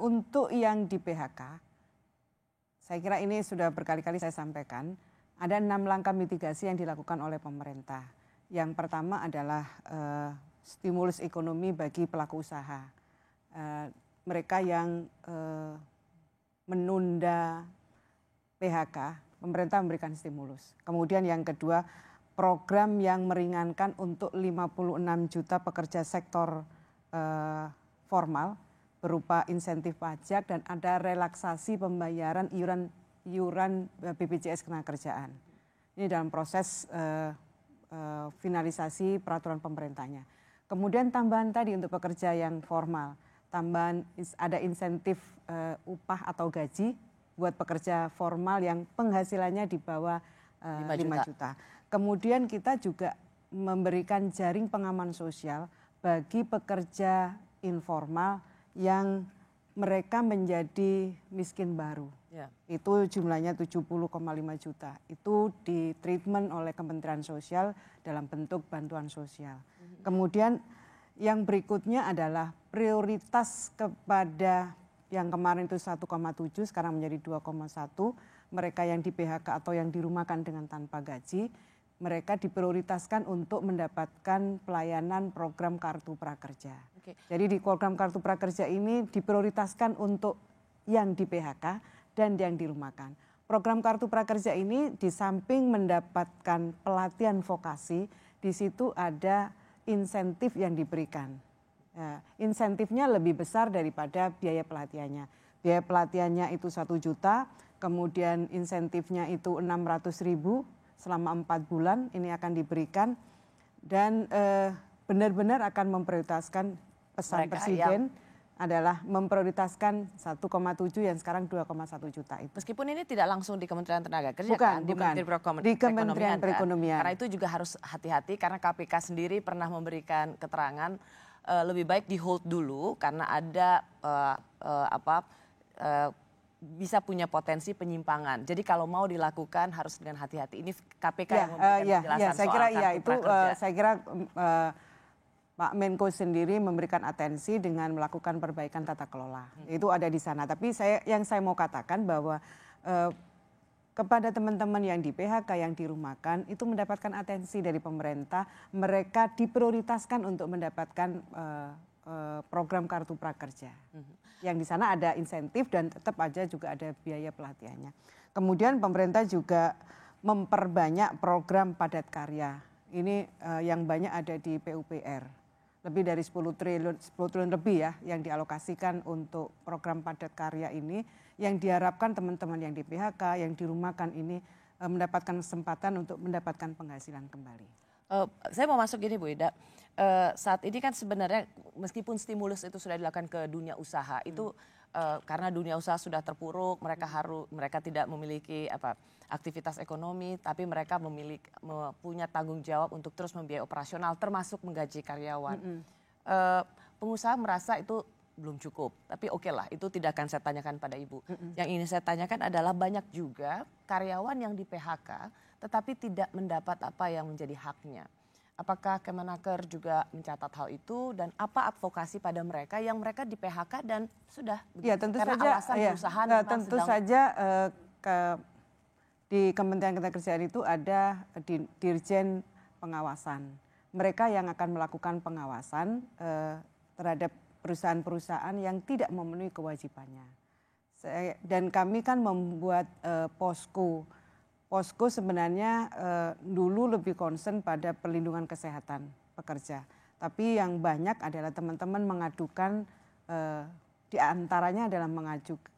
Untuk yang di PHK, saya kira ini sudah berkali-kali saya sampaikan, ada 6 langkah mitigasi yang dilakukan oleh pemerintah. Yang pertama adalah stimulus ekonomi bagi pelaku usaha. Mereka yang menunda PHK, pemerintah memberikan stimulus. Kemudian yang kedua, program yang meringankan untuk 56 juta pekerja sektor formal, berupa insentif pajak dan ada relaksasi pembayaran iuran BPJS Ketenagakerjaan. Ini dalam proses finalisasi peraturan pemerintahnya. Kemudian tambahan tadi untuk pekerja yang formal, tambahan ada insentif upah atau gaji buat pekerja formal yang penghasilannya di bawah 5 juta. Kemudian kita juga memberikan jaring pengaman sosial bagi pekerja informal yang mereka menjadi miskin baru. Ya. Itu jumlahnya 70,5 juta. Itu di treatment oleh Kementerian Sosial dalam bentuk bantuan sosial. Kemudian yang berikutnya adalah prioritas kepada yang kemarin itu 1,7 sekarang menjadi 2,1. Mereka yang di PHK atau yang dirumahkan dengan tanpa gaji, mereka diprioritaskan untuk mendapatkan pelayanan program Kartu Prakerja. Oke. Jadi di program Kartu Prakerja ini diprioritaskan untuk yang di PHK dan yang dirumahkan. Program Kartu Prakerja ini di samping mendapatkan pelatihan vokasi, di situ ada insentif yang diberikan. Insentifnya lebih besar daripada biaya pelatihannya. Biaya pelatihannya itu 1 juta, kemudian insentifnya itu 600.000 selama 4 bulan ini akan diberikan dan benar-benar akan memprioritaskan pesan mereka Presiden adalah memprioritaskan 1,7 yang sekarang 2,1 juta itu. Meskipun ini tidak langsung di Kementerian Tenaga Kerja bukan. Di Kementerian Perekonomian. Karena itu juga harus hati-hati karena KPK sendiri pernah memberikan keterangan lebih baik di hold dulu karena ada bisa punya potensi penyimpangan. Jadi kalau mau dilakukan harus dengan hati-hati. Ini KPK yang memberikan penjelasan saya soal kira kartu itu saya kira Pak Menko sendiri memberikan atensi dengan melakukan perbaikan tata kelola. Itu ada di sana. Tapi yang saya mau katakan bahwa kepada teman-teman yang di PHK yang dirumahkan itu mendapatkan atensi dari pemerintah. Mereka diprioritaskan untuk mendapatkan program Kartu Prakerja. Yang di sana ada insentif dan tetap aja juga ada biaya pelatihannya. Kemudian pemerintah juga memperbanyak program padat karya. Ini yang banyak ada di PUPR. Lebih dari 10 triliun lebih ya yang dialokasikan untuk program padat karya ini yang diharapkan teman-teman yang di PHK, yang dirumahkan ini mendapatkan kesempatan untuk mendapatkan penghasilan kembali. Saya mau masuk gini Bu Ida, saat ini kan sebenarnya meskipun stimulus itu sudah dilakukan ke dunia usaha itu karena dunia usaha sudah terpuruk, mereka tidak memiliki aktivitas ekonomi, tapi mereka punya tanggung jawab untuk terus membiayai operasional, termasuk menggaji karyawan. Pengusaha merasa itu belum cukup, tapi oke lah, itu tidak akan saya tanyakan pada Ibu. Yang ingin saya tanyakan adalah banyak juga karyawan yang di PHK, tetapi tidak mendapat apa yang menjadi haknya. Apakah Kemenaker juga mencatat hal itu dan apa advokasi pada mereka yang mereka di PHK dan sudah ya, tentu karena saja, alasan perusahaan tentu saja di Kementerian Ketenagakerjaan itu ada Dirjen Pengawasan. Mereka yang akan melakukan pengawasan terhadap perusahaan-perusahaan yang tidak memenuhi kewajibannya. Dan kami kan membuat posko. Posko sebenarnya dulu lebih concern pada perlindungan kesehatan pekerja. Tapi yang banyak adalah teman-teman mengadukan, di antaranya adalah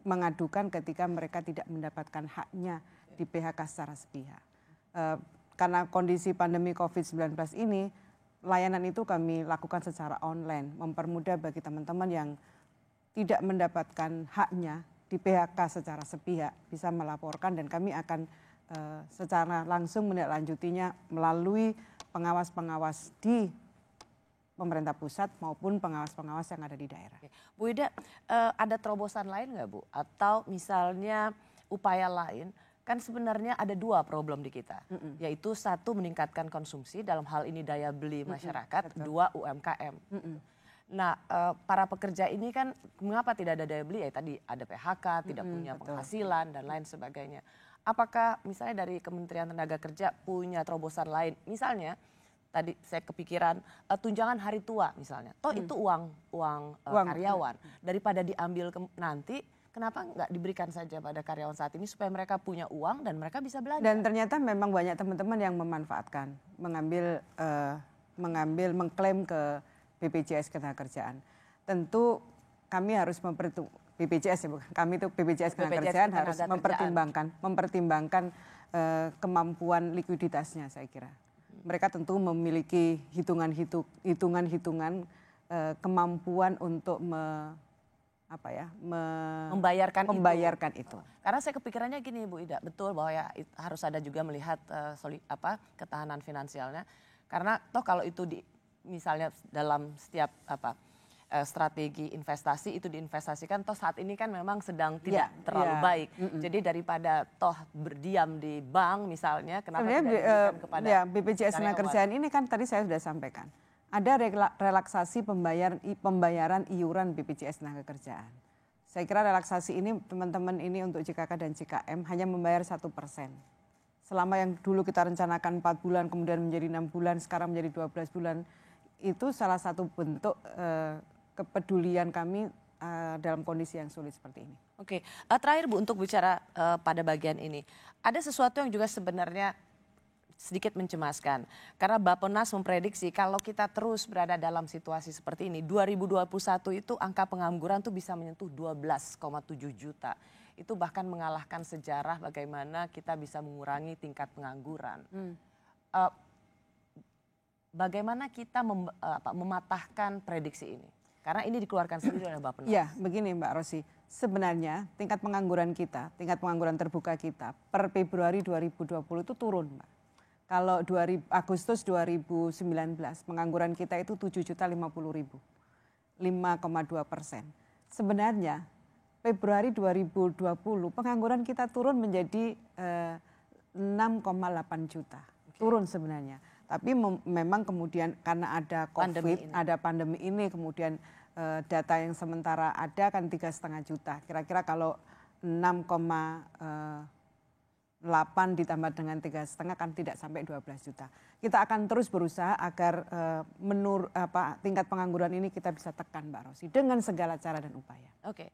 mengadukan ketika mereka tidak mendapatkan haknya di PHK secara sepihak. Karena kondisi pandemi COVID-19 ini, layanan itu kami lakukan secara online, mempermudah bagi teman-teman yang tidak mendapatkan haknya di PHK secara sepihak bisa melaporkan dan kami akan secara langsung menindaklanjutinya melalui pengawas-pengawas di pemerintah pusat maupun pengawas-pengawas yang ada di daerah. Bu Ida, ada terobosan lain nggak Bu? Atau misalnya upaya lain? Kan sebenarnya ada 2 problem di kita, yaitu 1 meningkatkan konsumsi dalam hal ini daya beli masyarakat, 2 UMKM. Nah, para pekerja ini kan mengapa tidak ada daya beli? Ya tadi ada PHK, tidak punya betul. penghasilan dan lain sebagainya. Apakah misalnya dari Kementerian Tenaga Kerja punya terobosan lain? Misalnya tadi saya kepikiran tunjangan hari tua misalnya. Toh itu uang karyawan. Daripada diambil nanti, kenapa nggak diberikan saja pada karyawan saat ini supaya mereka punya uang dan mereka bisa belanja? Dan ternyata memang banyak teman-teman yang memanfaatkan, mengklaim ke BPJS Ketenagakerjaan. Tentu kami harus BPJS ya, kami itu BPJS Ketenagakerjaan harus mempertimbangkan kemampuan likuiditasnya, saya kira. Mereka tentu memiliki hitungan-hitungan kemampuan untuk membayarkan itu. Karena saya kepikirannya gini Bu Ida, betul bahwa ya harus ada juga melihat ketahanan finansialnya. Karena toh kalau itu misalnya dalam setiap strategi investasi itu diinvestasikan, toh saat ini kan memang sedang tidak terlalu baik. Jadi daripada toh berdiam di bank misalnya, kenapa tidak diberikan kepada BPJS Ketenagakerjaan ini kan tadi saya sudah sampaikan. Ada relaksasi pembayaran iuran BPJS Ketenagakerjaan. Saya kira relaksasi ini teman-teman ini untuk JKK dan JKM hanya membayar 1%. Selama yang dulu kita rencanakan 4 bulan, kemudian menjadi 6 bulan, sekarang menjadi 12 bulan, itu salah satu bentuk kepedulian kami dalam kondisi yang sulit seperti ini. Oke, terakhir Bu untuk bicara pada bagian ini. Ada sesuatu yang juga sebenarnya sedikit mencemaskan. Karena Bappenas memprediksi kalau kita terus berada dalam situasi seperti ini, 2021 itu angka pengangguran tuh bisa menyentuh 12,7 juta. Itu bahkan mengalahkan sejarah bagaimana kita bisa mengurangi tingkat pengangguran. Bagaimana kita mematahkan prediksi ini? Karena ini dikeluarkan sendiri oleh Bappenas. Ya, begini Mbak Rosi. Sebenarnya tingkat pengangguran terbuka kita per Februari 2020 itu turun, Mbak. Kalau Agustus 2019 pengangguran kita itu 7.050.000, 5,2%. Sebenarnya Februari 2020 pengangguran kita turun menjadi 6,8 juta. Turun sebenarnya. Tapi memang kemudian karena ada COVID, ada pandemi ini, kemudian data yang sementara ada kan 3,5 juta. Kira-kira kalau 6,8 ditambah dengan 3,5 kan tidak sampai 12 juta. Kita akan terus berusaha agar tingkat pengangguran ini kita bisa tekan Mbak Rosi dengan segala cara dan upaya. Oke.